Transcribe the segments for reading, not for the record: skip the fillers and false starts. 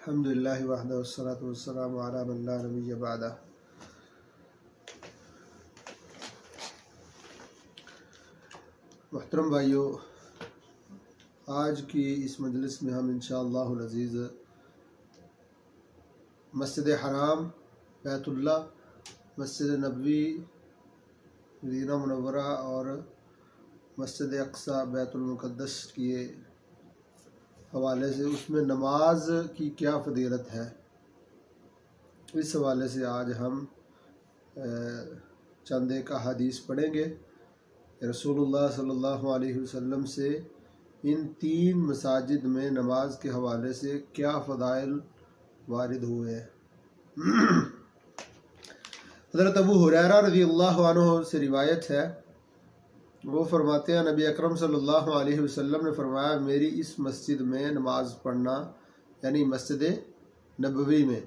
الحمدللہ وحدہ والصلاة والسلام علی من لا نبی بعدہ۔ محترم بھائیو، آج کی اس مجلس میں ہم انشاءاللہ العزیز مسجد حرام، بیت اللہ، مسجد نبوی، مدینہ منورہ اور مسجد اقصی بیت المقدس کے حوالے سے اس میں نماز کی کیا فضیلت ہے، اس حوالے سے آج ہم چند ایک احادیث پڑھیں گے۔ رسول اللہ صلی اللہ علیہ وسلم سے ان تین مساجد میں نماز کے حوالے سے کیا فضائل وارد ہوئے ہیں۔ حضرت ابو ہریرہ رضی اللہ عنہ سے روایت ہے، وہ فرماتے ہیں نبی اکرم صلی اللہ علیہ وسلم نے فرمایا، میری اس مسجد میں نماز پڑھنا، یعنی مسجد نبوی میں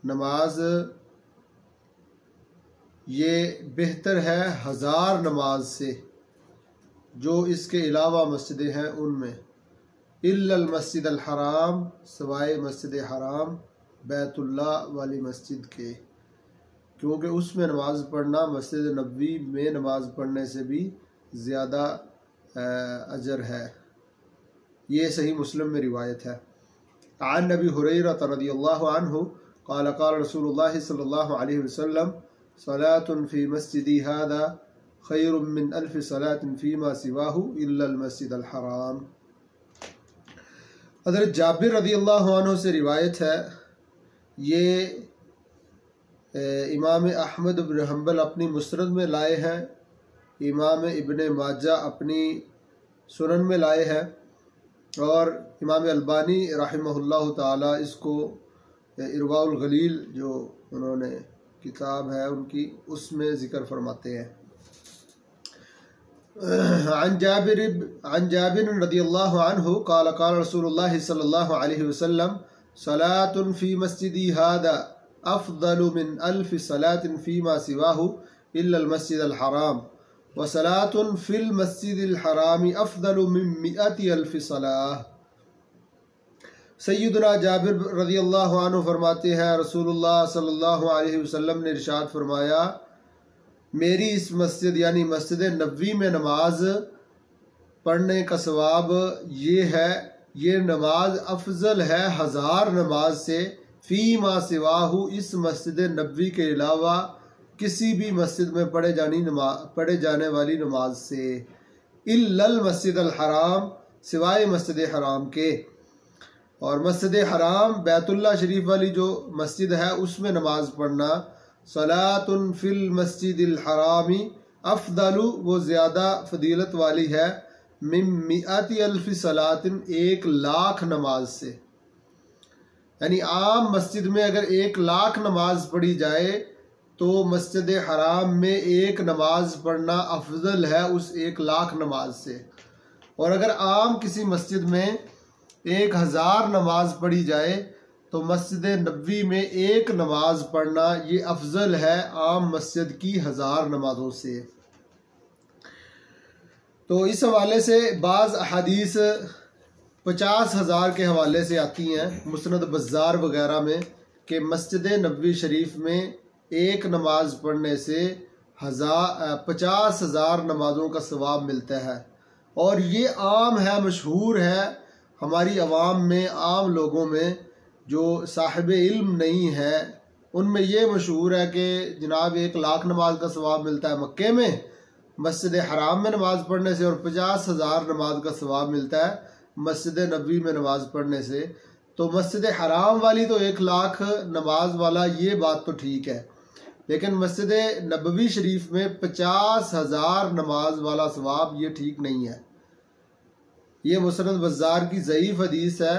نماز، یہ بہتر ہے 1000 نماز سے جو اس کے علاوہ مسجدیں ہیں ان میں، الا المسجد الحرام، سوائے مسجد حرام، بیت اللہ والی مسجد کے، کیونکہ اس میں نماز پڑھنا مسجد نبوی میں نماز پڑھنے سے بھی زیادہ اجر ہے۔ یہ صحیح مسلم میں روایت ہے۔ عن ابی ہریرہ رضی اللہ عنہ قال قال رسول اللہ صلی اللہ علیہ وسلم، صلاة فی مسجدی هذا خیر من 1000 صلاة فیما سواہ الا المسجد الحرام۔ حضرت جابر رضی اللہ عنہ سے روایت ہے، یہ امام احمد بن حنبل اپنی مسند میں لائے ہیں، امام ابن ماجہ اپنی سنن میں لائے ہیں، اور امام البانی رحمہ اللہ تعالی اس کو ارواء الغلیل جو انہوں نے کتاب ہے ان کی، اس میں ذکر فرماتے ہیں۔ عن جابر رضی اللہ عنہ قال قال رسول اللہ صلی اللہ علیہ وسلم، صلاة فی مسجدی هذا افضل من 1000 صلاة فیما سواہ الا المسجد الحرام، وصلاة فی المسجد الحرام افضل من 100,000 صلاة۔ سیدنا جابر رضی اللہ عنہ فرماتے ہیں، رسول اللہ صلی اللہ علیہ وسلم نے ارشاد فرمایا، میری اس مسجد یعنی مسجد نبوی میں نماز پڑھنے کا ثواب یہ ہے، یہ نماز افضل ہے 1000 نماز سے، فی ما سواہ، اس مسجد نبوی کے علاوہ کسی بھی مسجد میں پڑھے جانے والی نماز سے، الا المسجد الحرام، سوائے مسجد حرام کے۔ اور مسجد حرام بیت اللہ شریف والی جو مسجد ہے اس میں نماز پڑھنا، صلاۃ فی المسجد الحرام افضل، وہ زیادہ فضیلت والی ہے، من 100,000 صلاۃ، 1,00,000 نماز سے۔ یعنی عام مسجد میں اگر 1,00,000 نماز پڑھی جائے تو مسجد حرام میں ایک نماز پڑھنا افضل ہے اس 1,00,000 نماز سے، اور اگر عام کسی مسجد میں 1000 نماز پڑھی جائے تو مسجد نبوی میں ایک نماز پڑھنا یہ افضل ہے عام مسجد کی 1000 نمازوں سے۔ تو اس حوالے سے بعض احادیث 50,000 کے حوالے سے آتی ہیں مسند بزار وغیرہ میں، کہ مسجد نبوی شریف میں ایک نماز پڑھنے سے 50,000 نمازوں کا ثواب ملتا ہے، اور یہ عام ہے، مشہور ہے ہماری عوام میں، عام لوگوں میں جو صاحب علم نہیں ہے ان میں یہ مشہور ہے کہ جناب 1,00,000 نماز کا ثواب ملتا ہے مکے میں مسجد حرام میں نماز پڑھنے سے، اور 50,000 نماز کا ثواب ملتا ہے مسجد نبوی میں نماز پڑھنے سے۔ تو مسجد حرام والی تو 1,00,000 نماز والا یہ بات تو ٹھیک ہے، لیکن مسجد نبوی شریف میں 50,000 نماز والا ثواب یہ ٹھیک نہیں ہے۔ یہ مسند بزار کی ضعیف حدیث ہے،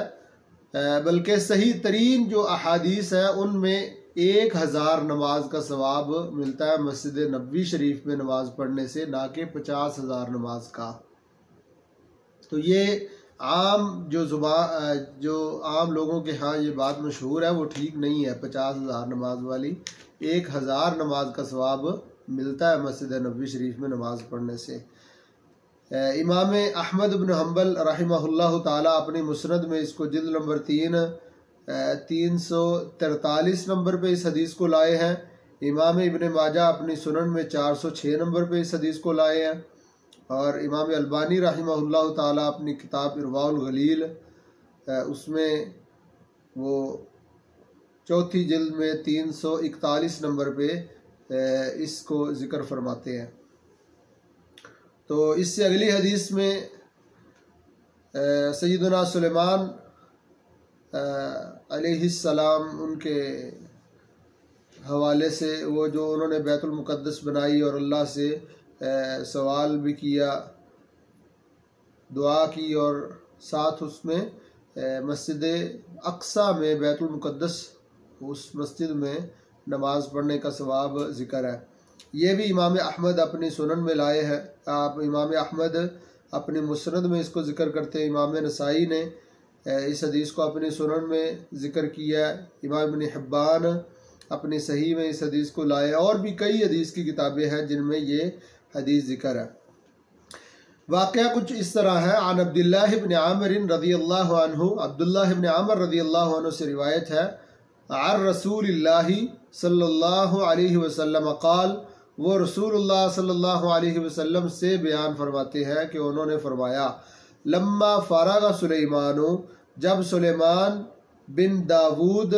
بلکہ صحیح ترین جو احادیث ہیں ان میں 1,000 نماز کا ثواب ملتا ہے مسجد نبوی شریف میں نماز پڑھنے سے، نہ کہ 50,000 نماز کا۔ تو یہ عام جو عام لوگوں کے ہاں یہ بات مشہور ہے وہ ٹھیک نہیں ہے، 50,000 نماز والی، 1,000 نماز کا ثواب ملتا ہے مسجد نبوی شریف میں نماز پڑھنے سے۔ امام احمد بن حنبل رحمہ اللہ تعالیٰ اپنی مسند میں اس کو جلد نمبر 343 نمبر پہ اس حدیث کو لائے ہیں۔ امام ابن ماجہ اپنی سنن میں 406 نمبر پہ اس حدیث کو لائے ہیں، اور امام البانی رحمہ اللہ تعالیٰ اپنی کتاب ارواء الغلیل اس میں وہ چوتھی جلد میں 341 نمبر پہ اس کو ذکر فرماتے ہیں۔ تو اس سے اگلی حدیث میں سیدنا سلیمان علیہ السلام ان کے حوالے سے وہ جو انہوں نے بیت المقدس بنائی اور اللہ سے سوال بھی کیا، دعا کی، اور ساتھ اس میں مسجد اقصیٰ میں بیت المقدس اس مسجد میں نماز پڑھنے کا ثواب ذکر ہے۔ یہ بھی امام احمد اپنی سنن میں لائے ہیں۔ امام احمد اپنی مسند میں اس کو ذکر کرتے ہیں، امام نسائی نے اس حدیث کو اپنی سنن میں ذکر کیا ہے، امام ابن حبان اپنی صحیح میں اس حدیث کو لائے، اور بھی کئی حدیث کی کتابیں ہیں جن میں یہ حدیث ذکر ہے۔ واقعہ کچھ اس طرح ہے۔ عن عبداللہ بن عامر رضی اللہ عنہ، عبداللہ بن عامر رضی اللہ عنہ سے روایت ہے، عن رسول اللہ صلی اللہ علیہ وسلم قال، وہ رسول اللہ صلی اللہ علیہ وسلم سے بیان فرماتے ہیں کہ انہوں نے فرمایا، لما فارغ سلیمان، جب سلیمان بن داود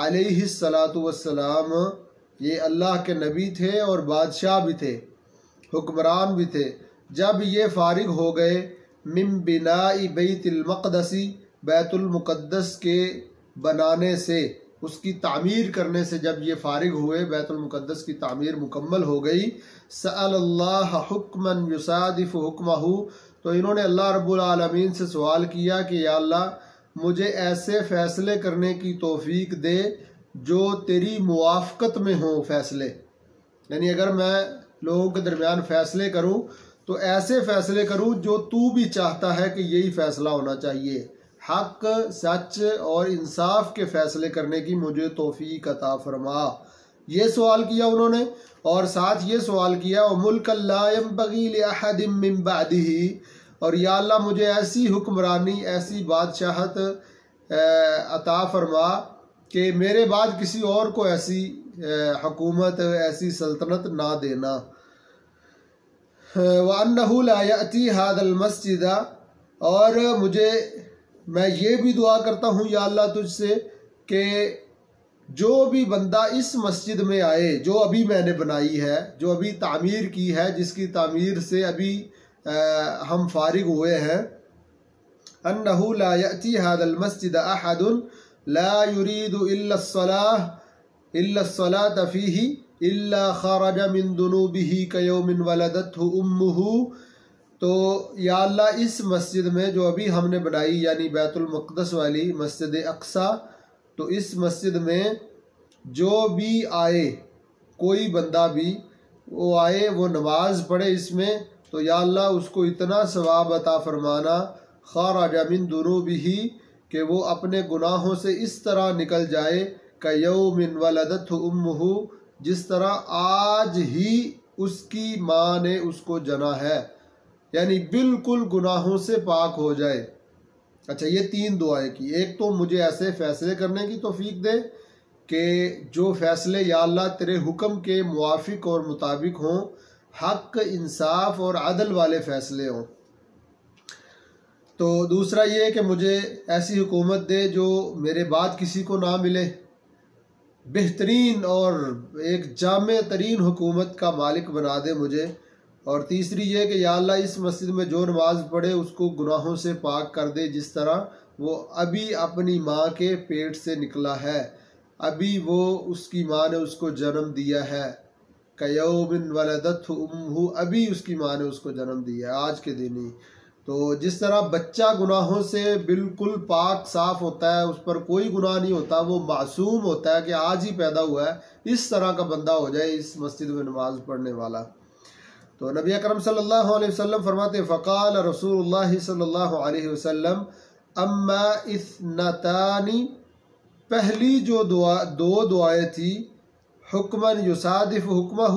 علیہ السلام، یہ اللہ کے نبی تھے اور بادشاہ بھی تھے، حکمران بھی تھے، جب یہ فارغ ہو گئے من بناء بیت المقدس، بیت المقدس کے بنانے سے، اس کی تعمیر کرنے سے جب یہ فارغ ہوئے، بیت المقدس کی تعمیر مکمل ہو گئی، سأل اللہ حکما یصادف حکمہ، تو انہوں نے اللہ رب العالمین سے سوال کیا کہ یا اللہ مجھے ایسے فیصلے کرنے کی توفیق دے جو تیری موافقت میں ہوں فیصلے، یعنی اگر میں لوگوں کے درمیان فیصلے کروں تو ایسے فیصلے کروں جو تو بھی چاہتا ہے کہ یہی فیصلہ ہونا چاہیے، حق، سچ اور انصاف کے فیصلے کرنے کی مجھے توفیق عطا فرما۔ یہ سوال کیا انہوں نے، اور ساتھ یہ سوال کیا وَمُلْكًا لَا يَنبَغِي لِأَحَدٍ مِّن بَعْدِهِ، اور یا اللہ مجھے ایسی حکمرانی، ایسی بادشاہت عطا فرما کہ میرے بعد کسی اور کو ایسی حکومت، ایسی سلطنت نہ دینا۔ وَأَنَّهُ لَا يَأْتِي هَذَا الْمَسْجِدَ، اور میں یہ بھی دعا کرتا ہوں یا اللہ تجھ سے کہ جو بھی بندہ اس مسجد میں آئے جو ابھی میں نے بنائی ہے، جو ابھی تعمیر کی ہے، جس کی تعمیر سے ابھی ہم فارغ ہوئے ہیں، انہ لا یأتی ھذا المسجد احد لا یرید الا الصلاة فیہ الا خرج من ذنوبہ کیوم ولدتہ امہ، تو یا اللہ اس مسجد میں جو ابھی ہم نے بنائی یعنی بیت المقدس والی مسجد اقصیٰ، تو اس مسجد میں جو بھی آئے، کوئی بندہ بھی وہ آئے، وہ نماز پڑھے اس میں، تو یا اللہ اس کو اتنا ثواب عطا فرمانا، خرج من ذنوبہ، کہ وہ اپنے گناہوں سے اس طرح نکل جائے، کیوم ولدتہ امہ، جس طرح آج ہی اس کی ماں نے اس کو جنا ہے، یعنی بالکل گناہوں سے پاک ہو جائے۔ اچھا، یہ 3 دعائیں کی۔ ایک تو مجھے ایسے فیصلے کرنے کی توفیق دے کہ جو فیصلے یا اللہ تیرے حکم کے موافق اور مطابق ہوں، حق، انصاف اور عدل والے فیصلے ہوں۔ تو دوسرا یہ کہ مجھے ایسی حکومت دے جو میرے بعد کسی کو نہ ملے، بہترین اور ایک جامع ترین حکومت کا مالک بنا دے مجھے۔ اور تیسری یہ کہ یا اللہ اس مسجد میں جو نماز پڑھے اس کو گناہوں سے پاک کر دے، جس طرح وہ ابھی اپنی ماں کے پیٹ سے نکلا ہے، ابھی وہ اس کی ماں نے اس کو جنم دیا ہے، کیوم ولدتہ امہ، ابھی اس کی ماں نے اس کو جنم دیا ہے، آج کے دن ہی۔ تو جس طرح بچہ گناہوں سے بالکل پاک صاف ہوتا ہے، اس پر کوئی گناہ نہیں ہوتا، وہ معصوم ہوتا ہے کہ آج ہی پیدا ہوا ہے، اس طرح کا بندہ ہو جائے اس مسجد میں نماز پڑھنے والا۔ تو نبی اکرم صلی اللہ علیہ وسلم فرماتے فقال رسول اللہ صلی اللہ علیہ وسلم اما اثنتان، پہلی جو دو دعائیں تھی، حکمن یصادف حکمہ،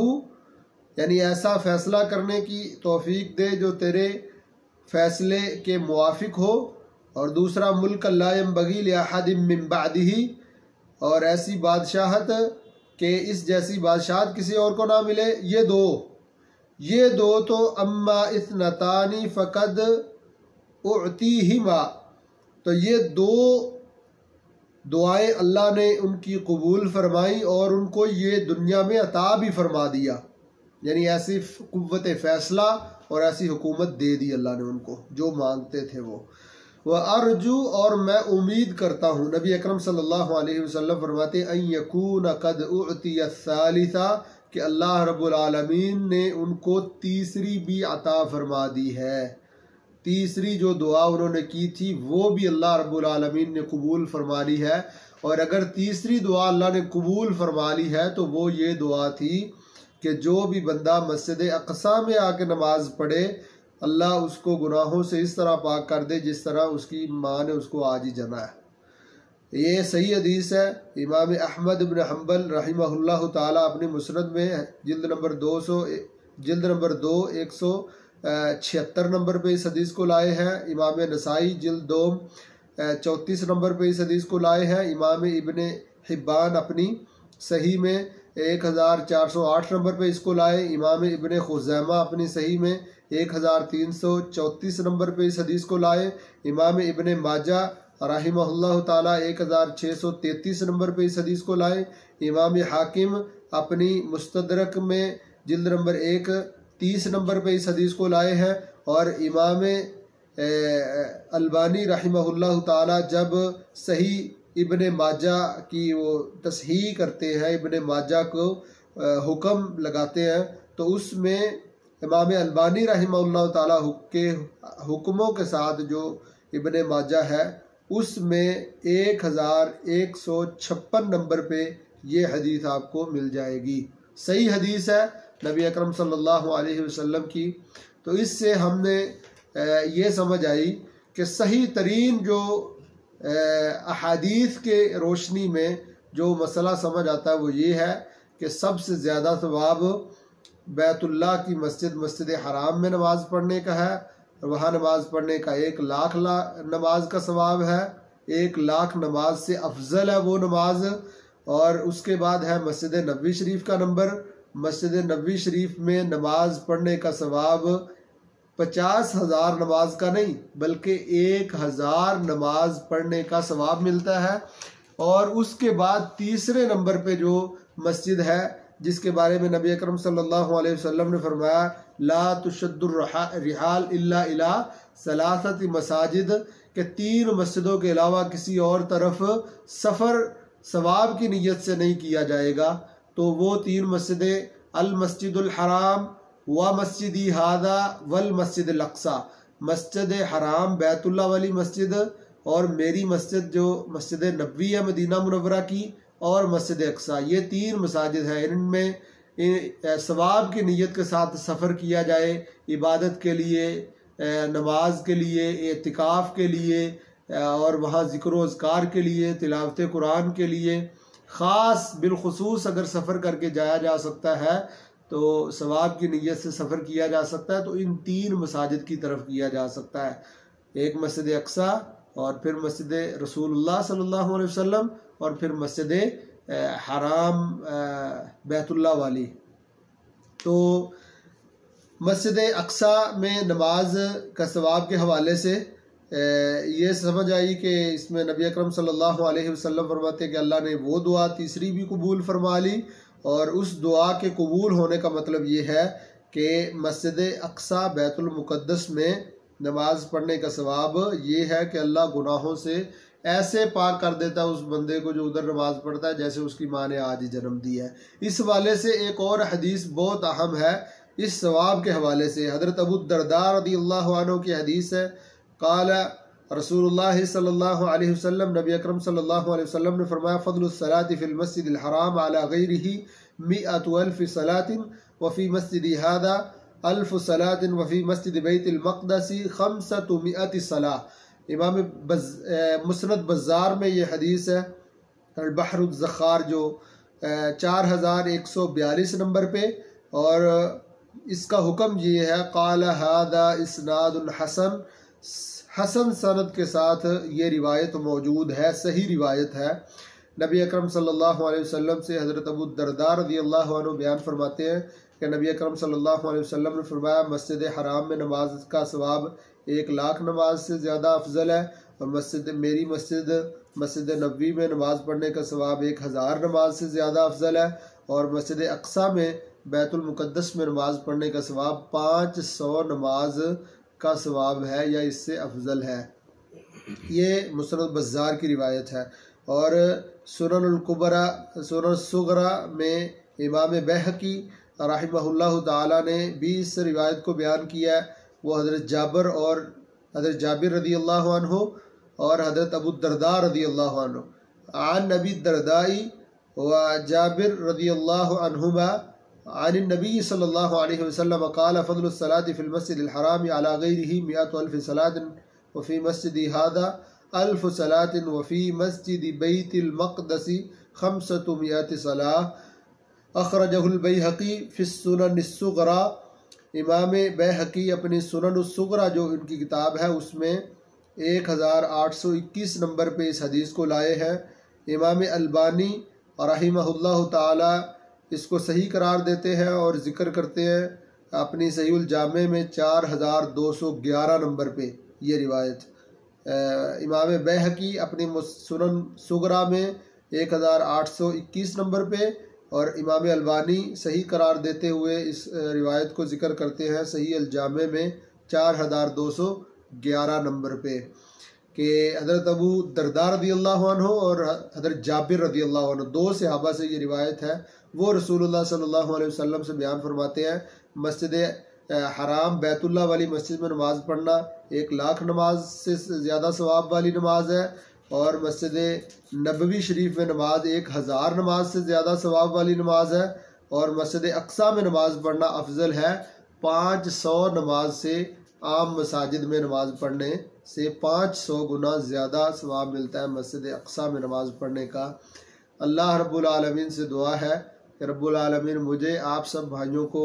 یعنی ایسا فیصلہ کرنے کی توفیق دے جو تیرے فیصلے کے موافق ہو، اور دوسرا ملک لا ينبغی لأحد من بعدہ، اور ایسی بادشاہت کہ اس جیسی بادشاہت کسی اور کو نہ ملے. یہ دو تو اما اثنتان فقد اعطیہما، تو یہ دو دعائیں اللہ نے ان کی قبول فرمائی اور ان کو یہ دنیا میں عطا بھی فرما دیا، یعنی ایسی قوت فیصلہ اور ایسی حکومت دے دی اللہ نے ان کو جو مانگتے تھے وہ. وَأَرْجُو، اور میں امید کرتا ہوں، نبی اکرم صلی اللہ علیہ وسلم فرماتے ہیں اَن يَكُونَ قَدْ اُعْطِيَ الثَّالِثَ، کہ اللہ رب العالمین نے ان کو تیسری بھی عطا فرما دی ہے. تیسری جو دعا انہوں نے کی تھی وہ بھی اللہ رب العالمین نے قبول فرما لی ہے. اور اگر تیسری دعا اللہ نے قبول فرما لی ہے تو وہ یہ دعا تھی کہ جو بھی بندہ مسجد اقصیٰ میں آ کے نماز پڑھے، اللہ اس کو گناہوں سے اس طرح پاک کر دے جس طرح اس کی ماں نے اس کو آج ہی جنا ہے. یہ صحیح حدیث ہے. امام احمد بن حنبل رحمہ اللہ تعالیٰ اپنی مسند میں جلد نمبر 2 176 نمبر پہ اس حدیث کو لائے ہیں. امام نسائی جلد 2 34 نمبر پہ اس حدیث کو لائے ہیں. امام ابن حبان اپنی صحیح میں 1408 نمبر پہ اس کو لائے. امام ابن خزیمہ اپنی صحیح میں 1334 نمبر پہ اس حدیث کو لائے. امام ابن ماجہ رحمہ اللہ تعالیٰ 1633 نمبر پہ اس حدیث کو لائے. امام حاکم اپنی مستدرک میں جلد نمبر 30 نمبر پہ اس حدیث کو لائے ہیں. اور امام البانی رحمہ اللہ تعالیٰ جب صحیح ابن ماجہ کی وہ تصحیح کرتے ہیں، ابن ماجہ کو حکم لگاتے ہیں، تو اس میں امام البانی رحمہ اللہ تعالیٰ کے حکموں کے ساتھ جو ابن ماجہ ہے اس میں 1156 نمبر پہ یہ حدیث آپ کو مل جائے گی. صحیح حدیث ہے نبی اکرم صلی اللہ علیہ وسلم کی. تو اس سے ہم نے یہ سمجھ آئی کہ صحیح ترین جو احادیث کے روشنی میں جو مسئلہ سمجھ آتا ہے وہ یہ ہے کہ سب سے زیادہ ثواب بیت اللہ کی مسجد حرام میں نماز پڑھنے کا ہے. وہاں نماز پڑھنے کا 1,00,000 نماز کا ثواب ہے. 1,00,000 نماز سے افضل ہے وہ نماز. اور اس کے بعد ہے مسجد نبوی شریف کا نمبر. مسجد نبوی شریف میں نماز پڑھنے کا ثواب 50,000 نماز کا نہیں بلکہ 1,000 نماز پڑھنے کا ثواب ملتا ہے. اور اس کے بعد تیسرے نمبر پہ جو مسجد ہے جس کے بارے میں نبی اکرم صلی اللہ علیہ وسلم نے فرمایا لا تشد الرحال الا الى 3 مساجد، کہ 3 مسجدوں کے علاوہ کسی اور طرف سفر ثواب کی نیت سے نہیں کیا جائے گا. تو وہ 3 مسجدیں المسجد الحرام و مسجدی ہذا والمسجد الاقصی، مسجد حرام بیت اللہ والی مسجد اور میری مسجد جو مسجد نبوی ہے مدینہ منورہ کی، اور مسجد اقصی. یہ 3 مساجد ہیں. ان میں ثواب کی نیت کے ساتھ سفر کیا جائے عبادت کے لیے، نماز کے لیے، اعتکاف کے لیے، اور وہاں ذکر و اذکار کے لیے، تلاوت قرآن کے لیے. خاص بالخصوص اگر سفر کر کے جایا جا سکتا ہے تو ثواب کی نیت سے سفر کیا جا سکتا ہے، تو ان 3 مساجد کی طرف کیا جا سکتا ہے. ایک مسجد اقصی، اور پھر مسجد رسول اللہ صلی اللہ علیہ وسلم، اور پھر مسجد حرام بیت اللہ والی. تو مسجد اقصی میں نماز کا ثواب کے حوالے سے یہ سمجھ آئی کہ اس میں نبی اکرم صلی اللہ علیہ وسلم فرماتے کہ اللہ نے وہ دعا تیسری بھی قبول فرما لی. اور اس دعا کے قبول ہونے کا مطلب یہ ہے کہ مسجد اقصی بیت المقدس میں نماز پڑھنے کا ثواب یہ ہے کہ اللہ گناہوں سے ایسے پاک کر دیتا ہے اس بندے کو جو ادھر نماز پڑھتا ہے جیسے اس کی ماں نے آج ہی جنم دیا ہے. اس حوالے سے ایک اور حدیث بہت اہم ہے اس ثواب کے حوالے سے. حضرت ابو الدرداء رضی اللہ عنہ کی حدیث ہے، قال رسول اللہ صلی اللہ علیہ وسلم، نبی اکرم صلی اللہ علیہ وسلم نے فرمایا فضل الصلاة فی المسجد الحرام علی غیرہ 100,000 صلاة وفی مسجد هذا 1000 صلاة وفی مسجد بیت المقدس 500 صلاة. امام مسند بزار میں یہ حدیث ہے، البحر الزخار جو 4142 نمبر پہ، اور اس کا حکم یہ ہے قال ھذا اسناد حسن، حسن سند کے ساتھ یہ روایت موجود ہے، صحیح روایت ہے۔ نبی اکرم صلی اللہ علیہ وسلم سے حضرت ابو الدرداء رضی اللہ عنہ بیان فرماتے ہیں کہ نبی اکرم صلی اللہ علیہ وسلم نے فرمایا مسجد حرام میں نماز کا ثواب 1,00,000 نماز سے زیادہ افضل ہے، اور میری مسجد نبوی میں نماز پڑھنے کا ثواب 1,000 نماز سے زیادہ افضل ہے، اور مسجد اقصیٰ میں بیت المقدس میں نماز پڑھنے کا ثواب 500 نماز کا ثواب ہے یا اس سے افضل ہے۔ یہ مسند بزار کی روایت ہے۔ اور سنن الصغریٰ میں امام بہقی رحمہ اللہ تعالیٰ نے بھی اس روایت کو بیان کیا ہے۔ وہ حضرت جابر رضی اللہ عنہ اور حضرت ابو الدرداء رضی اللہ عنہ عن نبی الدرداء و جابر رضی اللہ عنہما عن النبی صلی اللہ علیہ وسلم قال فضل الصلاة في المسجد الحرام على غيره 100,000 صلاة وفي مسجد هذا 1000 صلاة وفي مسجد بیت المقدس 500 صلاة اخرجہ البیہقی فی السنن الصغریٰ۔ امام بیہقی اپنی سنن الصغریٰ جو ان کی کتاب ہے اس میں 1821 نمبر پہ اس حدیث کو لائے ہیں۔ امام البانی رحمہ اللہ تعالی اس کو صحیح قرار دیتے ہیں اور ذکر کرتے ہیں اپنی صحیح الجامع میں 4211 نمبر پہ یہ روایت۔ امام بیہقی اپنی سنن صغریٰ میں 1821 نمبر پہ، اور امام البانی صحیح قرار دیتے ہوئے اس روایت کو ذکر کرتے ہیں صحیح الجامع میں 4211 نمبر پہ، کہ حضرت ابو الدرداء رضی اللہ عنہ اور حضرت جابر رضی اللہ عنہ 2 صحابہ سے یہ روایت ہے۔ وہ رسول اللہ صلی اللہ علیہ وسلم سے بیان فرماتے ہیں مسجد حرام بیت اللہ والی مسجد میں نماز پڑھنا 1,00,000 نماز سے زیادہ ثواب والی نماز ہے، اور مسجد نبوی شریف میں نماز 1,000 نماز سے زیادہ ثواب والی نماز ہے، اور مسجد اقصیٰ میں نماز پڑھنا افضل ہے 500 نماز سے۔ عام مساجد میں نماز پڑھنے سے 500 گنا زیادہ ثواب ملتا ہے مسجد اقصیٰ میں نماز پڑھنے کا۔ اللہ رب العالمین سے دعا ہے کہ رب العالمین مجھے آپ سب بھائیوں کو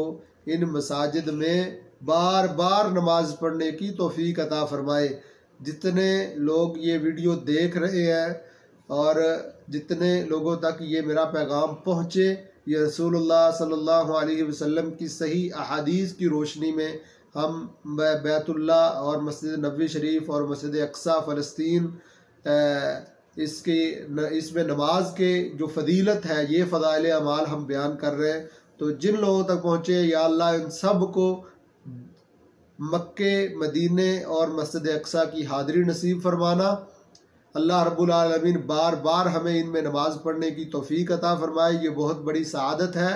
ان مساجد میں بار بار نماز پڑھنے کی توفیق عطا فرمائے۔ جتنے لوگ یہ ویڈیو دیکھ رہے ہیں اور جتنے لوگوں تک یہ میرا پیغام پہنچے، یہ رسول اللہ صلی اللہ علیہ وسلم کی صحیح احادیث کی روشنی میں ہم بیت اللہ اور مسجد نبوی شریف اور مسجد اقصیٰ فلسطین اس میں نماز کے جو فضیلت ہے، یہ فضائل اعمال ہم بیان کر رہے ہیں، تو جن لوگوں تک پہنچے یا اللہ ان سب کو مکے مدینے اور مسجد اقصیٰ کی حاضری نصیب فرمانا۔ اللہ رب العالمین بار بار ہمیں ان میں نماز پڑھنے کی توفیق عطا فرمائے، یہ بہت بڑی سعادت ہے۔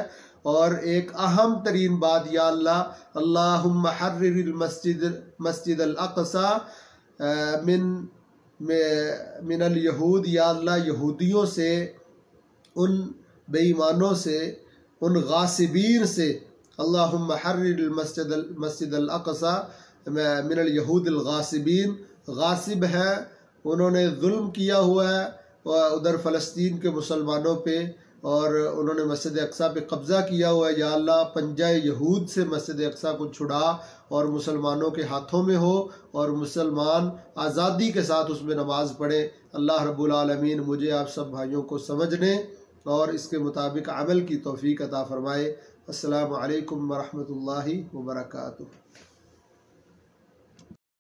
اور ایک اہم ترین بات، یا اللہ اللہم حرر المسجد الاقصیٰ من الیہود، یا اللہ یہودیوں سے، ان بے ایمانوں سے، ان غاصبین سے، اللہم حرر المسجد الاقصیٰ من الیہود الغاصبین۔ غاصب ہیں، انہوں نے ظلم کیا ہوا ہے ادھر فلسطین کے مسلمانوں پہ، اور انہوں نے مسجد اقصیٰ پہ قبضہ کیا ہوا ہے۔ یا اللہ پنجہ یہود سے مسجد اقصیٰ کو چھڑا اور مسلمانوں کے ہاتھوں میں ہو، اور مسلمان آزادی کے ساتھ اس میں نماز پڑھیں۔ اللہ رب العالمین مجھے آپ سب بھائیوں کو سمجھنے اور اس کے مطابق عمل کی توفیق عطا فرمائے۔ السلام علیکم ورحمۃ اللہ وبرکاتہ۔